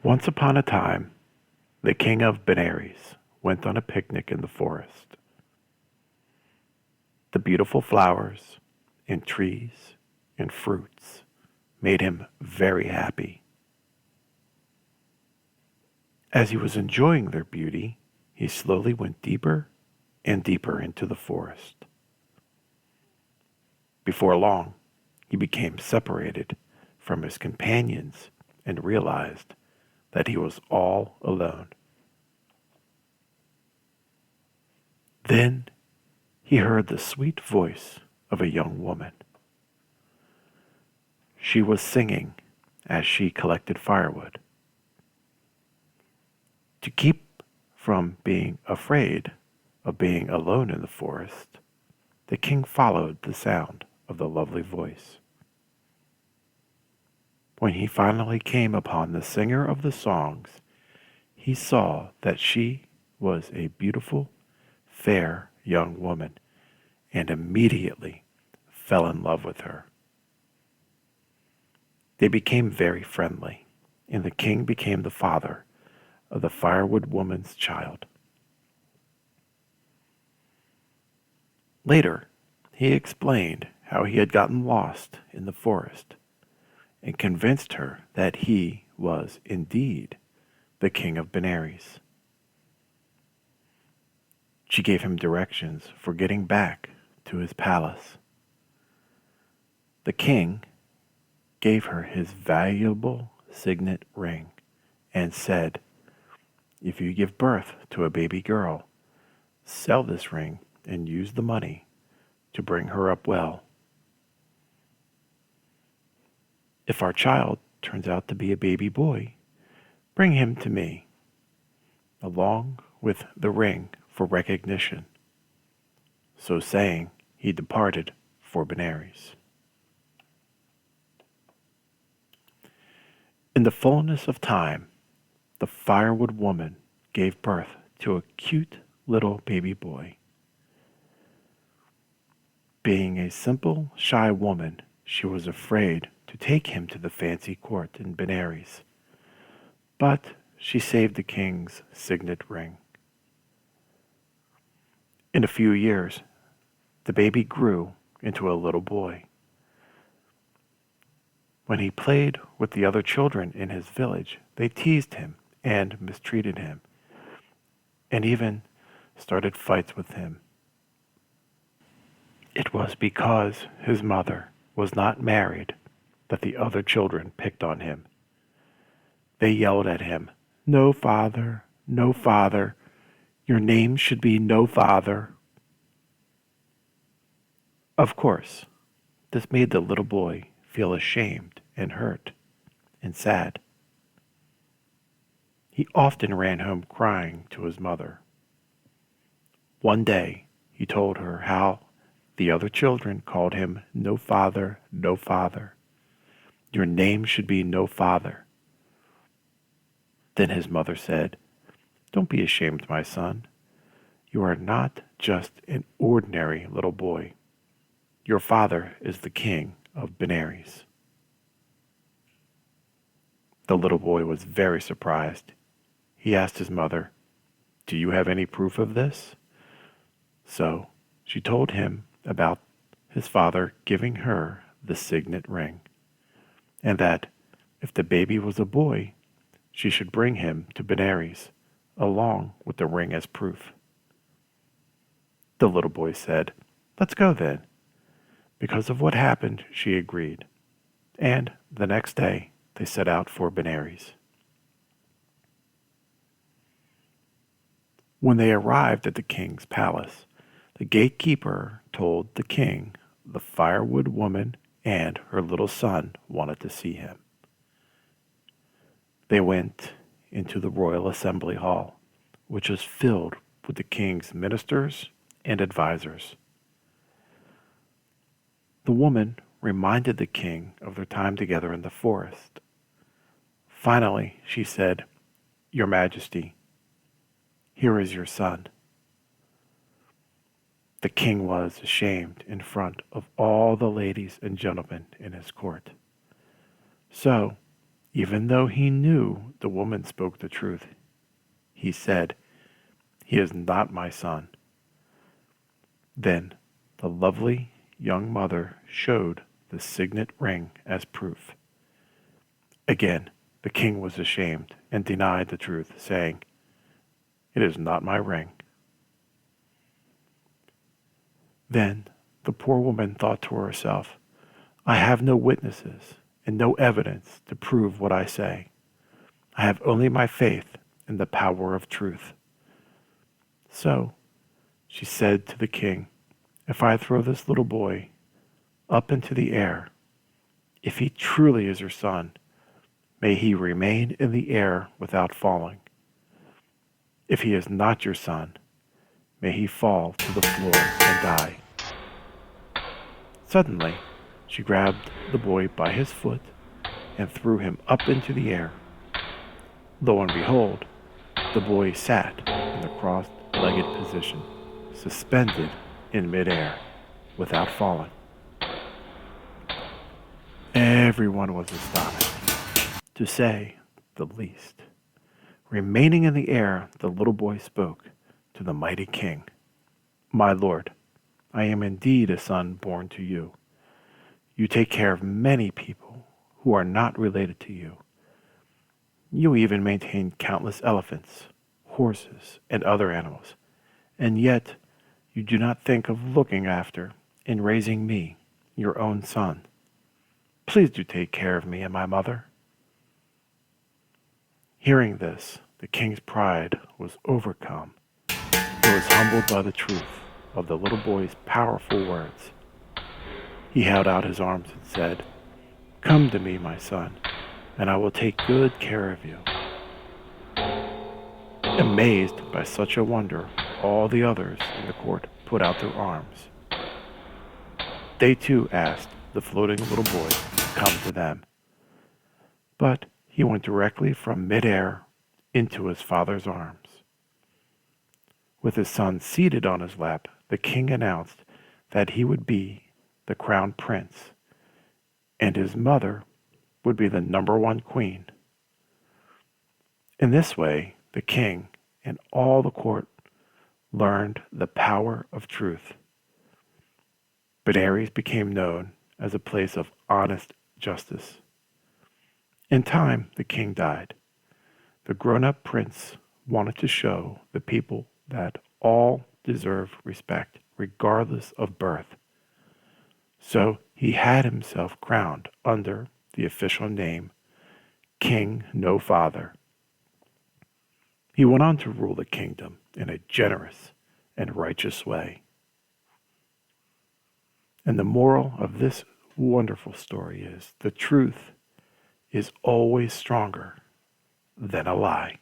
Once upon a time, the king of Benares went on a picnic in the forest. The beautiful flowers and trees and fruits made him very happy. As he was enjoying their beauty, he slowly went deeper and deeper into the forest. Before long, he became separated from his companions and realized that he was all alone. Then he heard the sweet voice of a young woman. She was singing as she collected firewood. To keep from being afraid of being alone in the forest, the king followed the sound of the lovely voice. When he finally came upon the singer of the songs, he saw that she was a beautiful, fair young woman and immediately fell in love with her. They became very friendly, and the king became the father of the firewood woman's child. Later, he explained how he had gotten lost in the forest and convinced her that he was indeed the king of Benares. She gave him directions for getting back to his palace. The king gave her his valuable signet ring and said, "If you give birth to a baby girl, sell this ring and use the money to bring her up well. If our child turns out to be a baby boy, bring him to me, along with the ring for recognition." So saying, he departed for Benares. In the fullness of time, the firewood woman gave birth to a cute little baby boy. Being a simple, shy woman, she was afraid to take him to the fancy court in Benares, but she saved the king's signet ring. In a few years, the baby grew into a little boy. When he played with the other children in his village, they teased him and mistreated him, and even started fights with him. It was because his mother was not married that the other children picked on him. They yelled at him, "No father, no father. Your name should be no father." Of course, this made the little boy feel ashamed and hurt and sad. He often ran home crying to his mother. One day, he told her how the other children called him no father, no father. Your name should be no father. Then his mother said, "Don't be ashamed, my son. You are not just an ordinary little boy. Your father is the king of Benares." The little boy was very surprised. He asked his mother, "Do you have any proof of this?" So she told him about his father giving her the signet ring, and that if the baby was a boy, she should bring him to Benares, along with the ring as proof. The little boy said, "Let's go then." Because of what happened, she agreed, and the next day they set out for Benares. When they arrived at the king's palace, the gatekeeper told the king the firewood woman and her little son wanted to see him. They went into the royal assembly hall, which was filled with the king's ministers and advisors. The woman reminded the king of their time together in the forest. Finally, she said, "Your Majesty, here is your son." The king was ashamed in front of all the ladies and gentlemen in his court. So, Even though he knew the woman spoke the truth, he said, "He is not my son." Then the lovely young mother showed the signet ring as proof. Again, the king was ashamed and denied the truth, saying, "It is not my ring." Then the poor woman thought to herself, "I have no witnesses and no evidence to prove what I say. I have only my faith in the power of truth." So she said to the king, "If I throw this little boy up into the air, if he truly is your son, may he remain in the air without falling. If he is not your son, may he fall to the floor and die." Suddenly, she grabbed the boy by his foot and threw him up into the air. Lo and behold, the boy sat in the cross-legged position, suspended in midair, without falling. Everyone was astonished, to say the least. Remaining in the air, the little boy spoke to the mighty king. "My lord, I am indeed a son born to you. You take care of many people who are not related to you. You even maintain countless elephants, horses, and other animals, and yet you do not think of looking after and raising me, your own son. Please do take care of me and my mother." Hearing this, the king's pride was overcome. He was humbled by the truth of the little boy's powerful words. He held out his arms and said, "Come to me, my son, and I will take good care of you." Amazed by such a wonder, all the others in the court put out their arms. They too asked the floating little boy to come to them. But he went directly from midair into his father's arms. With his son seated on his lap, the king announced that he would be the crown prince, and his mother would be the #1 queen. In this way, the king and all the court learned the power of truth. But Aries became known as a place of honest justice. In time, the king died. The grown-up prince wanted to show the people that all deserve respect, regardless of birth. So he had himself crowned under the official name King No Father. He went on to rule the kingdom in a generous and righteous way. And the moral of this wonderful story is the truth is always stronger than a lie.